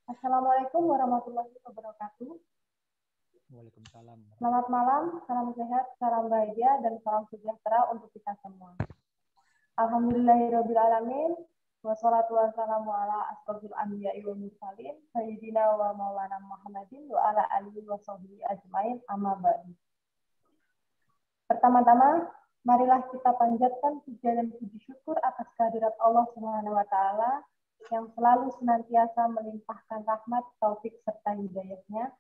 Assalamualaikum warahmatullahi wabarakatuh. Waalaikumsalam. Selamat malam, salam sehat, salam bahagia, dan salam sejahtera untuk kita semua. Alhamdulillahirrabbilalamin. Wassalatu wassalamu ala asrofil anbiya'i wal mursalin sayyidina wa maulana Muhammadin wa ala alihi wa sahbihi ajmain amma ba'du. Pertama-tama, marilah kita panjatkan puja dan puji syukur atas kehadirat Allah Subhanahu wa taala yang selalu senantiasa melimpahkan rahmat, taufik serta hidayahnya,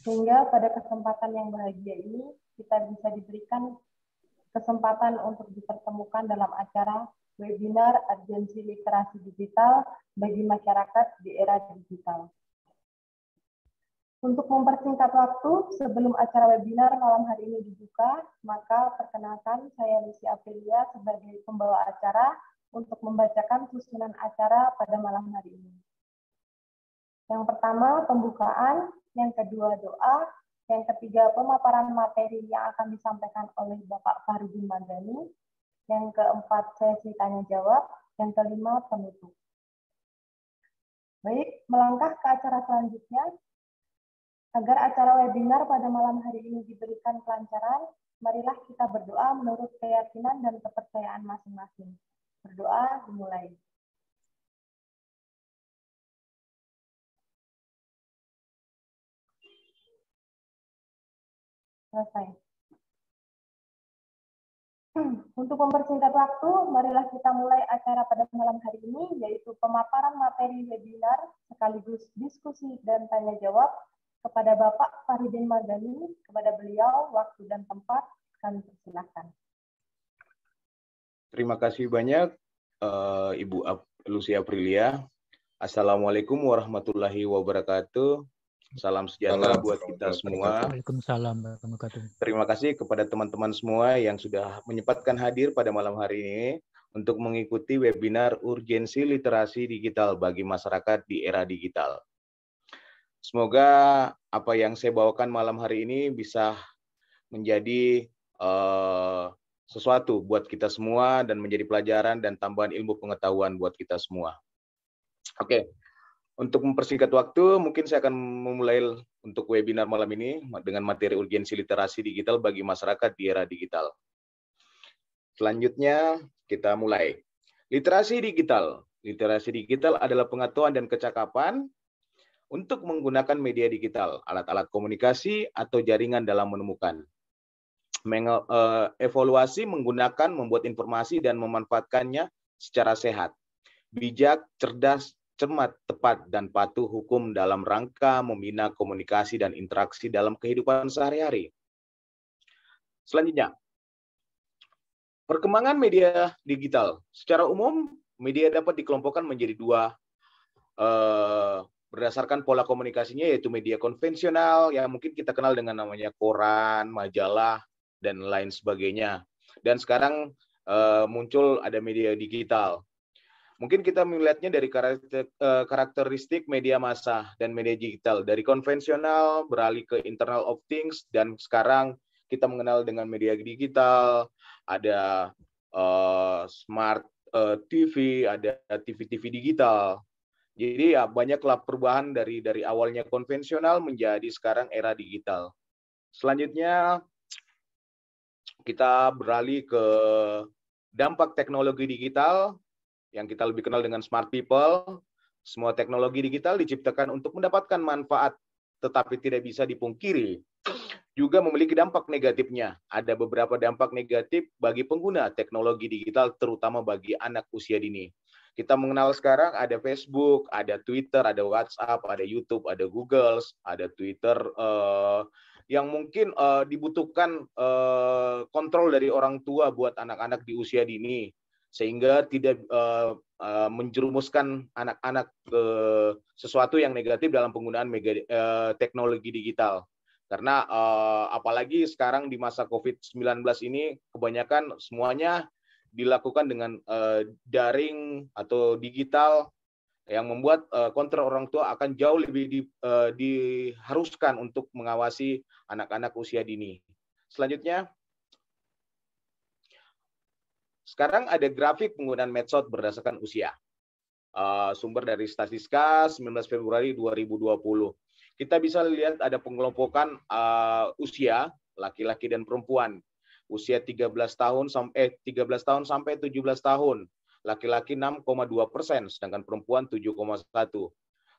sehingga pada kesempatan yang bahagia ini kita bisa diberikan kesempatan untuk dipertemukan dalam acara webinar urgensi literasi digital bagi masyarakat di era digital. Untuk mempersingkat waktu, sebelum acara webinar malam hari ini dibuka, maka perkenalkan saya Lucy Aprilia sebagai pembawa acara untuk membacakan susunan acara pada malam hari ini. Yang pertama, pembukaan. Yang kedua, doa. Yang ketiga, pemaparan materi yang akan disampaikan oleh Bapak Faridin Madani. Yang keempat, sesi tanya-jawab. Yang kelima, penutup. Baik, melangkah ke acara selanjutnya. Agar acara webinar pada malam hari ini diberikan kelancaran, marilah kita berdoa menurut keyakinan dan kepercayaan masing-masing. Berdoa dimulai. Selesai. Untuk mempersingkat waktu, marilah kita mulai acara pada malam hari ini, yaitu pemaparan materi webinar sekaligus diskusi dan tanya-jawab kepada Bapak Faridin Madani. Kepada beliau, waktu dan tempat kami persilahkan. Terima kasih banyak, Ibu Lucy Aprilia. Assalamualaikum warahmatullahi wabarakatuh. Salam sejahtera buat kita semua. Waalaikumsalam warahmatullahi wabarakatuh. Terima kasih kepada teman-teman semua yang sudah menyempatkan hadir pada malam hari ini untuk mengikuti webinar urgensi literasi digital bagi masyarakat di era digital. Semoga apa yang saya bawakan malam hari ini bisa menjadi sesuatu buat kita semua dan menjadi pelajaran dan tambahan ilmu pengetahuan buat kita semua. Oke. Untuk mempersingkat waktu, mungkin saya akan memulai untuk webinar malam ini dengan materi urgensi literasi digital bagi masyarakat di era digital. Selanjutnya, kita mulai. Literasi digital. Literasi digital adalah pengetahuan dan kecakapan untuk menggunakan media digital, alat-alat komunikasi, atau jaringan dalam menemukan. Evaluasi menggunakan, membuat informasi, dan memanfaatkannya secara sehat, bijak, cerdas, cermat, tepat, dan patuh hukum dalam rangka membina komunikasi dan interaksi dalam kehidupan sehari-hari. Selanjutnya, perkembangan media digital. Secara umum, media dapat dikelompokkan menjadi dua berdasarkan pola komunikasinya, yaitu media konvensional yang mungkin kita kenal dengan namanya koran, majalah, dan lain sebagainya. Dan sekarang muncul ada media digital. Mungkin kita melihatnya dari karakteristik media massa dan media digital. Dari konvensional beralih ke Internet of Things, dan sekarang kita mengenal dengan media digital, ada smart TV, ada TV-TV digital. Jadi ya banyaklah perubahan dari awalnya konvensional menjadi sekarang era digital. Selanjutnya kita beralih ke dampak teknologi digital yang kita lebih kenal dengan smart people. Semua teknologi digital diciptakan untuk mendapatkan manfaat, tetapi tidak bisa dipungkiri juga memiliki dampak negatifnya. Ada beberapa dampak negatif bagi pengguna teknologi digital, terutama bagi anak usia dini. Kita mengenal sekarang ada Facebook, ada Twitter, ada WhatsApp, ada YouTube, ada Google, ada Twitter, yang mungkin dibutuhkan kontrol dari orang tua buat anak-anak di usia dini, sehingga tidak menjerumuskan anak-anak ke sesuatu yang negatif dalam penggunaan teknologi digital. Karena apalagi sekarang di masa COVID-19 ini, kebanyakan semuanya dilakukan dengan daring atau digital, yang membuat kontrol orang tua akan jauh lebih diharuskan untuk mengawasi anak-anak usia dini. Selanjutnya, sekarang ada grafik penggunaan medsos berdasarkan usia. Sumber dari Statista 19 Februari 2020. Kita bisa lihat ada pengelompokan usia laki-laki dan perempuan. Usia 13 tahun sampai 17 tahun. Laki-laki 6,2%, sedangkan perempuan 7,1%.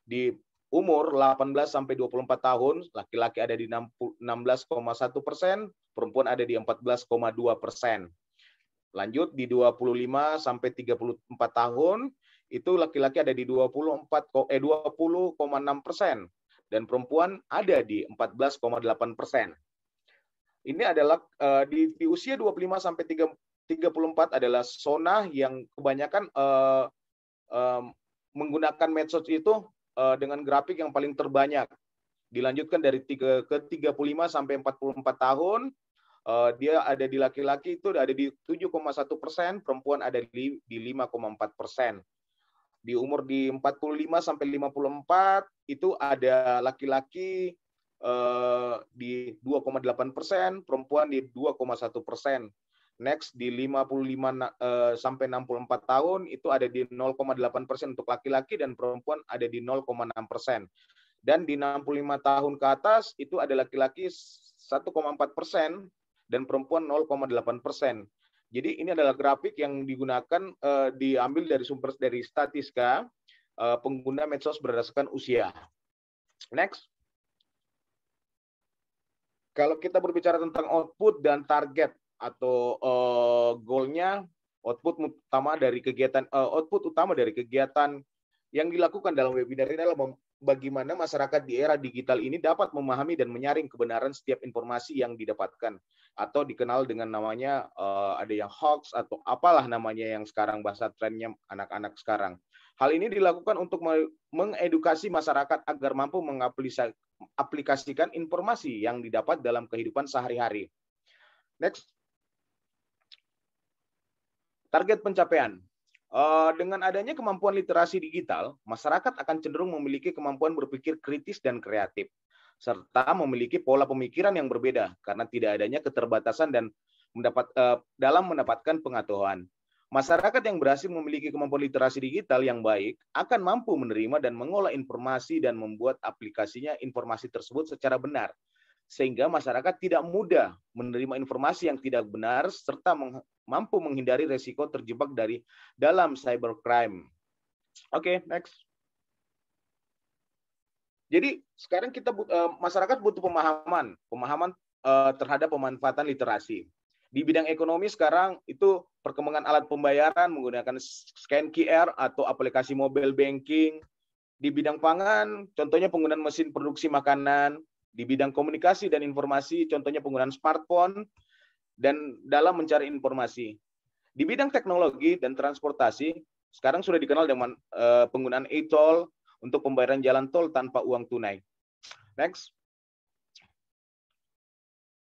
Di umur 18 sampai 24 tahun, laki-laki ada di 16,1%, perempuan ada di 14,2%. Lanjut di 25 sampai 34 tahun, itu laki-laki ada di 20,6% dan perempuan ada di 14,8%. Ini adalah di usia 25 sampai 34 adalah zona yang kebanyakan menggunakan medsos itu dengan grafik yang paling terbanyak. Dilanjutkan dari ke 35 sampai 44 tahun, dia ada di laki-laki itu ada di 7,1%, perempuan ada di 5,4%. Di umur di 45 sampai 54 itu ada laki-laki di 2,8%, perempuan di 2,1%. Next di 55 sampai 64 tahun itu ada di 0,8% untuk laki-laki dan perempuan ada di 0,6%. Dan di 65 tahun ke atas itu ada laki-laki 1,4% dan perempuan 0,8%. Jadi ini adalah grafik yang digunakan diambil dari sumber dari Statista pengguna medsos berdasarkan usia. Next. Kalau kita berbicara tentang output dan target atau goalnya, output utama dari kegiatan yang dilakukan dalam webinar ini adalah bagaimana masyarakat di era digital ini dapat memahami dan menyaring kebenaran setiap informasi yang didapatkan, atau dikenal dengan namanya ada yang hoax atau apalah namanya yang sekarang bahasa trennya anak-anak sekarang. Hal ini dilakukan untuk mengedukasi masyarakat agar mampu mengaplikasikan informasi yang didapat dalam kehidupan sehari-hari. Next. Target pencapaian. Dengan adanya kemampuan literasi digital, masyarakat akan cenderung memiliki kemampuan berpikir kritis dan kreatif, serta memiliki pola pemikiran yang berbeda karena tidak adanya keterbatasan dan dalam mendapatkan pengetahuan. Masyarakat yang berhasil memiliki kemampuan literasi digital yang baik akan mampu menerima dan mengolah informasi dan membuat aplikasinya informasi tersebut secara benar, sehingga masyarakat tidak mudah menerima informasi yang tidak benar serta mampu menghindari resiko terjebak dalam cybercrime. Oke, next. Jadi sekarang masyarakat butuh pemahaman terhadap pemanfaatan literasi. Di bidang ekonomi sekarang itu perkembangan alat pembayaran menggunakan scan QR atau aplikasi mobile banking. Di bidang pangan, contohnya penggunaan mesin produksi makanan. Di bidang komunikasi dan informasi, contohnya penggunaan smartphone dan dalam mencari informasi. Di bidang teknologi dan transportasi, sekarang sudah dikenal dengan penggunaan e-toll untuk pembayaran jalan tol tanpa uang tunai. Next.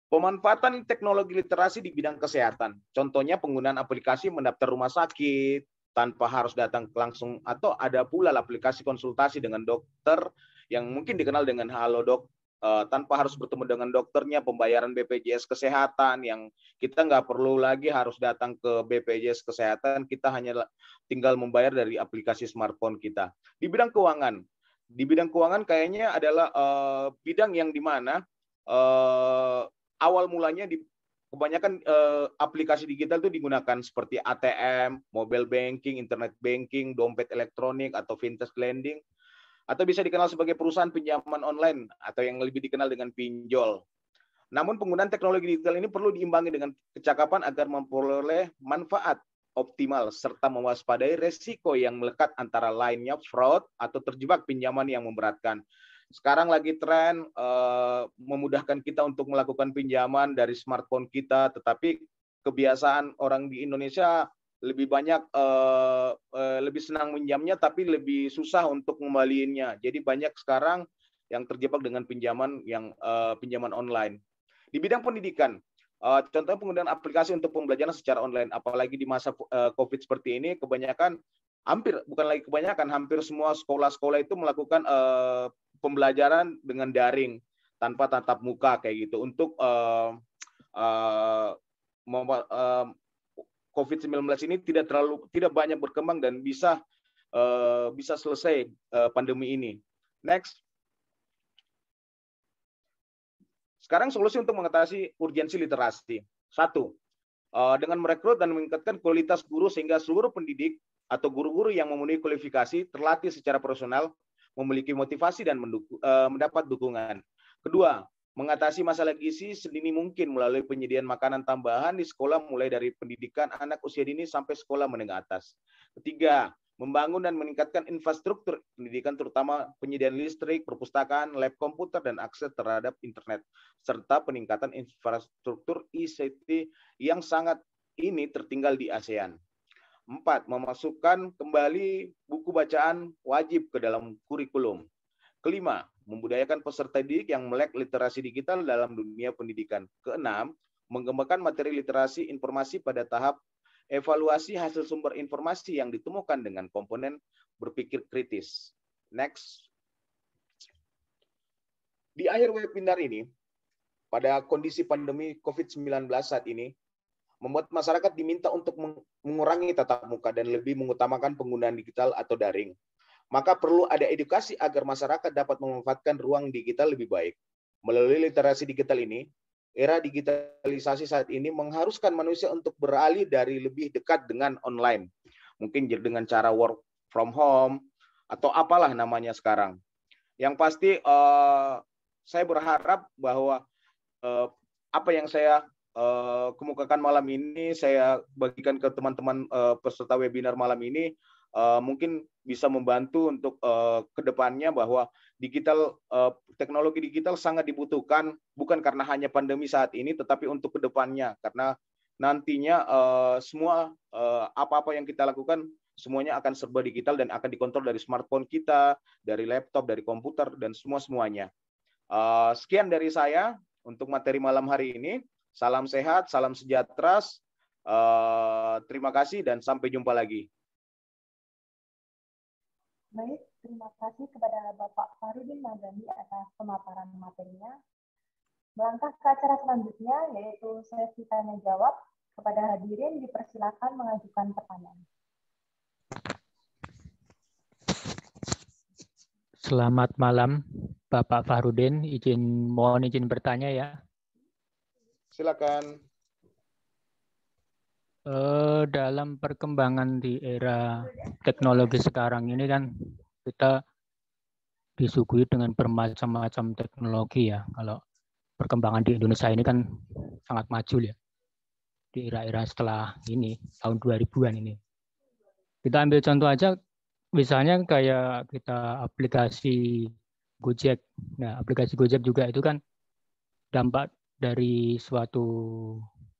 Pemanfaatan teknologi literasi di bidang kesehatan, contohnya penggunaan aplikasi mendaftar rumah sakit tanpa harus datang langsung, atau ada pula aplikasi konsultasi dengan dokter yang mungkin dikenal dengan Halodoc, tanpa harus bertemu dengan dokternya, pembayaran BPJS Kesehatan yang kita nggak perlu lagi harus datang ke BPJS Kesehatan, kita hanya tinggal membayar dari aplikasi smartphone kita. Di bidang keuangan kayaknya adalah bidang yang dimana awal mulanya kebanyakan aplikasi digital itu digunakan seperti ATM, mobile banking, internet banking, dompet elektronik, atau fintech lending, atau bisa dikenal sebagai perusahaan pinjaman online atau yang lebih dikenal dengan pinjol. Namun penggunaan teknologi digital ini perlu diimbangi dengan kecakapan agar memperoleh manfaat optimal serta mewaspadai resiko yang melekat, antara lainnya fraud atau terjebak pinjaman yang memberatkan. Sekarang lagi tren memudahkan kita untuk melakukan pinjaman dari smartphone kita, tetapi kebiasaan orang di Indonesia lebih banyak lebih senang minjamnya tapi lebih susah untuk mengembaliinnya. Jadi banyak sekarang yang terjebak dengan pinjaman online. Di bidang pendidikan, contohnya penggunaan aplikasi untuk pembelajaran secara online, apalagi di masa COVID seperti ini, hampir semua sekolah-sekolah itu melakukan pembelajaran dengan daring tanpa tatap muka kayak gitu untuk COVID-19 ini tidak banyak berkembang dan bisa bisa selesai pandemi ini. Next. Sekarang solusi untuk mengatasi urgensi literasi. 1. Dengan merekrut dan meningkatkan kualitas guru sehingga seluruh pendidik atau guru-guru yang memenuhi kualifikasi terlatih secara profesional, memiliki motivasi dan mendapat dukungan. Kedua, mengatasi masalah gizi sedini mungkin melalui penyediaan makanan tambahan di sekolah mulai dari pendidikan anak usia dini sampai sekolah menengah atas. Ketiga, membangun dan meningkatkan infrastruktur pendidikan terutama penyediaan listrik, perpustakaan, lab komputer, dan akses terhadap internet, serta peningkatan infrastruktur ICT yang sangat ini tertinggal di ASEAN. 4. Memasukkan kembali buku bacaan wajib ke dalam kurikulum. Kelima, membudayakan peserta didik yang melek literasi digital dalam dunia pendidikan. Keenam, mengembangkan materi literasi informasi pada tahap evaluasi hasil sumber informasi yang ditemukan dengan komponen berpikir kritis. Next. Di akhir webinar ini, pada kondisi pandemi COVID-19 saat ini, membuat masyarakat diminta untuk mengurangi tatap muka dan lebih mengutamakan penggunaan digital atau daring. Maka perlu ada edukasi agar masyarakat dapat memanfaatkan ruang digital lebih baik. Melalui literasi digital ini, era digitalisasi saat ini mengharuskan manusia untuk beralih dari lebih dekat dengan online. Mungkin dengan cara work from home, atau apalah namanya sekarang. Yang pasti saya berharap bahwa apa yang saya kemukakan malam ini, saya bagikan ke teman-teman peserta webinar malam ini, mungkin bisa membantu untuk kedepannya bahwa teknologi digital sangat dibutuhkan, bukan karena hanya pandemi saat ini, tetapi untuk kedepannya, karena nantinya semua apa-apa yang kita lakukan semuanya akan serba digital dan akan dikontrol dari smartphone kita, dari laptop, dari komputer, dan semuanya. Sekian dari saya untuk materi malam hari ini. Salam sehat, salam sejahtera. Terima kasih dan sampai jumpa lagi. Baik, terima kasih kepada Bapak Farudin Magani atas pemaparan materinya. Melangkah ke acara selanjutnya, yaitu sesi tanya jawab. Kepada hadirin dipersilakan mengajukan pertanyaan. Selamat malam, Bapak Farudin. Mohon izin bertanya ya. Silakan. Dalam perkembangan di era teknologi sekarang ini kan kita disuguhi dengan bermacam-macam teknologi ya. Kalau perkembangan di Indonesia ini kan sangat maju ya. Di era-era setelah ini, tahun 2000-an ini. Kita ambil contoh aja, misalnya kayak kita aplikasi Gojek. Nah, aplikasi Gojek juga itu kan dampak dari suatu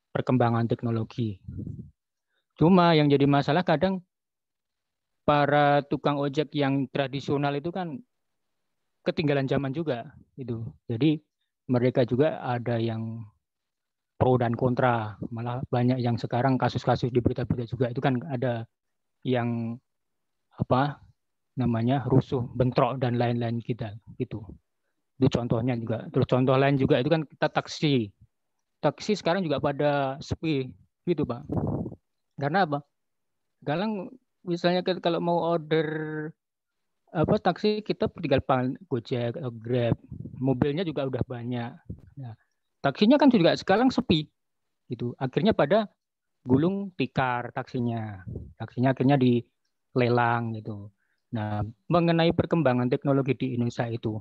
perkembangan teknologi. Cuma yang jadi masalah kadang para tukang ojek yang tradisional itu kan ketinggalan zaman juga itu. Jadi mereka juga ada yang pro dan kontra. Malah banyak yang sekarang kasus-kasus di berita-berita juga itu kan ada yang rusuh, bentrok dan lain-lain kita gitu. Itu contohnya juga. Terus contoh lain juga itu kan kita taksi. Taksi sekarang juga pada sepi gitu, Pak. Karena apa? Kadang misalnya kalau mau order taksi kita tinggal Gojek atau Grab. Mobilnya juga udah banyak. Nah, taksinya kan juga sekarang sepi gitu. Akhirnya pada gulung tikar taksinya. Taksinya akhirnya dilelang gitu. Nah, mengenai perkembangan teknologi di Indonesia itu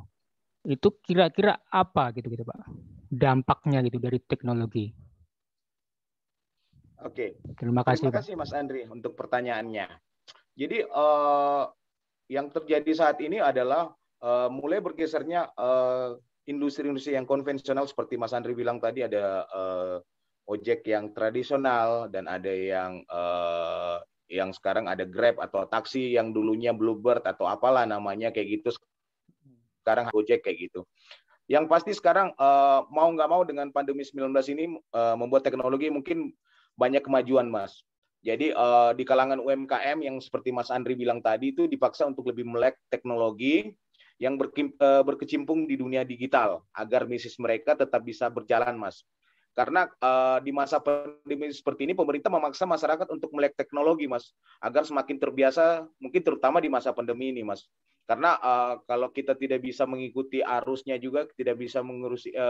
kira-kira apa gitu Pak? Dampaknya gitu dari teknologi. Oke. Terima kasih Mas Andri untuk pertanyaannya. Jadi yang terjadi saat ini adalah mulai bergesernya industri-industri yang konvensional seperti Mas Andri bilang tadi, ada ojek yang tradisional dan ada yang sekarang ada Grab atau taksi yang dulunya Bluebird atau apalah namanya kayak gitu. Sekarang Gojek kayak gitu. Yang pasti sekarang mau nggak mau dengan pandemi 19 ini membuat teknologi mungkin banyak kemajuan, Mas. Jadi di kalangan UMKM yang seperti Mas Andri bilang tadi itu dipaksa untuk lebih melek teknologi yang berkecimpung di dunia digital agar bisnis mereka tetap bisa berjalan, Mas. Karena di masa pandemi seperti ini pemerintah memaksa masyarakat untuk melek teknologi, Mas, agar semakin terbiasa, mungkin terutama di masa pandemi ini, Mas. Karena kalau kita tidak bisa mengikuti arusnya juga, tidak bisa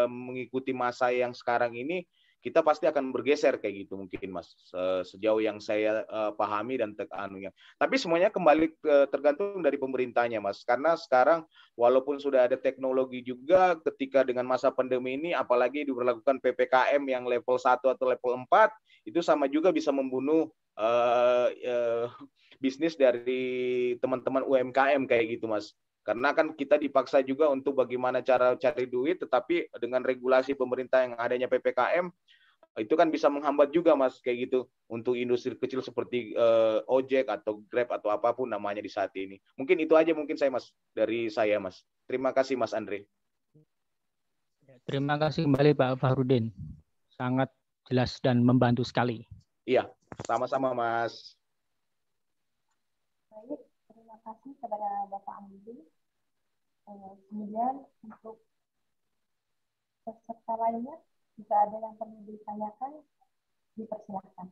mengikuti masa yang sekarang ini, kita pasti akan bergeser kayak gitu mungkin, Mas. Sejauh yang saya pahami dan anunya. Tapi semuanya kembali tergantung dari pemerintahnya, Mas. Karena sekarang walaupun sudah ada teknologi juga, ketika dengan masa pandemi ini, apalagi diberlakukan PPKM yang level 1 atau level 4, itu sama juga bisa membunuh bisnis dari teman-teman UMKM kayak gitu, Mas. Karena kan kita dipaksa juga untuk bagaimana cara cari duit, tetapi dengan regulasi pemerintah yang adanya PPKM, itu kan bisa menghambat juga, Mas, kayak gitu, untuk industri kecil seperti ojek atau Grab atau apapun namanya di saat ini. Mungkin itu aja mungkin Mas, dari saya, Mas. Terima kasih, Mas Andre. Terima kasih kembali Pak Fahrudin. Sangat jelas dan membantu sekali. Iya, sama-sama, Mas. Baik, terima kasih kepada Bapak Andi. Kemudian untuk peserta lainnya, jika ada yang perlu ditanyakan, dipersilakan.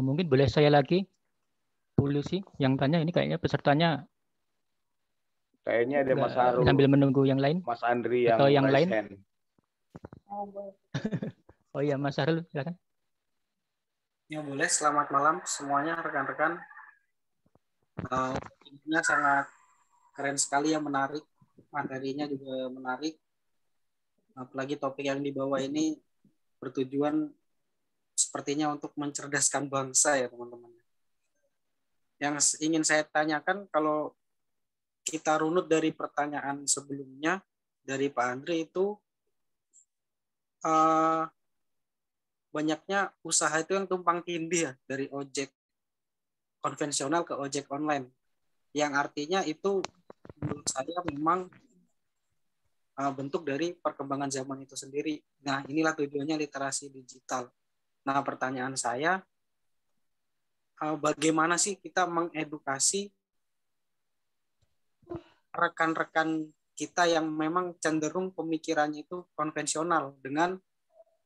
Mungkin boleh saya lagi, Polisi yang tanya, ini kayaknya pesertanya kayaknya ada Mas Harul, sambil menunggu yang lain, Mas Andri yang atau yang raise lain. hand. Oh iya, Mas Harul, silakan. Ya boleh. Selamat malam semuanya rekan-rekan. Ini sangat keren sekali, yang menarik, materinya juga menarik. Apalagi topik yang dibawa ini bertujuan sepertinya untuk mencerdaskan bangsa ya teman-teman. Yang ingin saya tanyakan, kalau kita runut dari pertanyaan sebelumnya dari Pak Andre itu, banyaknya usaha itu yang tumpang tindih ya, dari ojek konvensional ke ojek online, yang artinya itu menurut saya memang bentuk dari perkembangan zaman itu sendiri. Nah, inilah tujuannya literasi digital. Nah, pertanyaan saya, bagaimana sih kita mengedukasi rekan-rekan kita yang memang cenderung pemikirannya itu konvensional dengan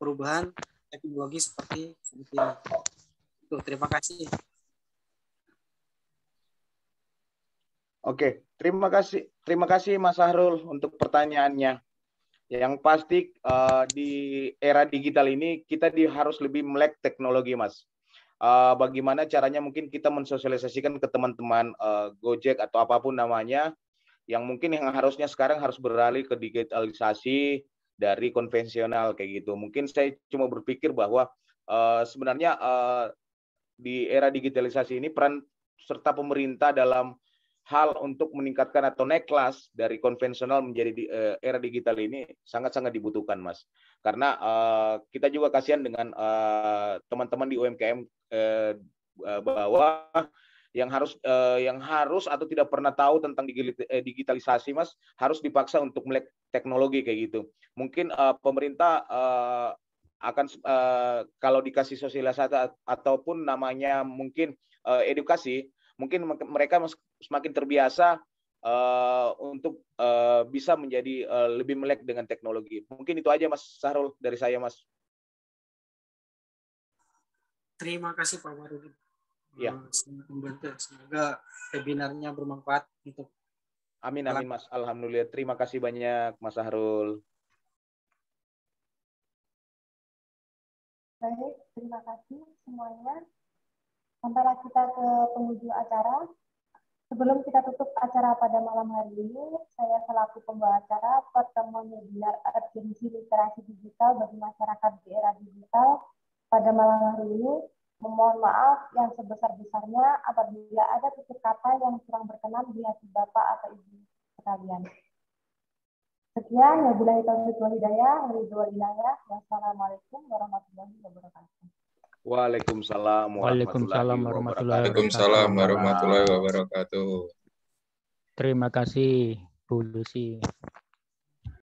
perubahan teknologi seperti ini. Itu, terima kasih. Oke, terima kasih Mas Harul untuk pertanyaannya. Yang pasti di era digital ini kita harus lebih melek teknologi, Mas. Bagaimana caranya mungkin kita mensosialisasikan ke teman-teman Gojek atau apapun namanya, yang mungkin yang harusnya sekarang harus beralih ke digitalisasi dari konvensional kayak gitu. Mungkin saya cuma berpikir bahwa sebenarnya di era digitalisasi ini peran serta pemerintah dalam hal untuk meningkatkan atau naik kelas dari konvensional menjadi era digital ini sangat-sangat dibutuhkan, Mas. Karena kita juga kasihan dengan teman-teman di UMKM bahwa yang harus atau tidak pernah tahu tentang digitalisasi, Mas, harus dipaksa untuk melek teknologi kayak gitu. Mungkin pemerintah akan kalau dikasih sosialisasi ataupun namanya mungkin edukasi, mungkin mereka semakin terbiasa untuk bisa menjadi lebih melek dengan teknologi. Mungkin itu aja, Mas Sahrul, dari saya, Mas. Terima kasih Pak Warudin. Ya. Semoga webinarnya bermanfaat untuk. Amin, amin, Mas. Alhamdulillah. Terima kasih banyak, Mas Sahrul. Baik, terima kasih semuanya. Sampailah kita ke penghujung acara. Sebelum kita tutup acara pada malam hari ini, saya selaku pembawa acara pertemuan webinar urgensi literasi digital bagi masyarakat di era digital pada malam hari ini, memohon maaf yang sebesar-besarnya apabila ada tutur kata yang kurang berkenan di hati Bapak atau Ibu sekalian. Sekian, wabillahi taufiq wal hidayah, wassalamualaikum warahmatullahi wabarakatuh. Waalaikumsalam Waalaikumsalam warahmatullahi Waalaikumsalam warahmatullahi wabarakatuh. Terima kasih Bu Lucy.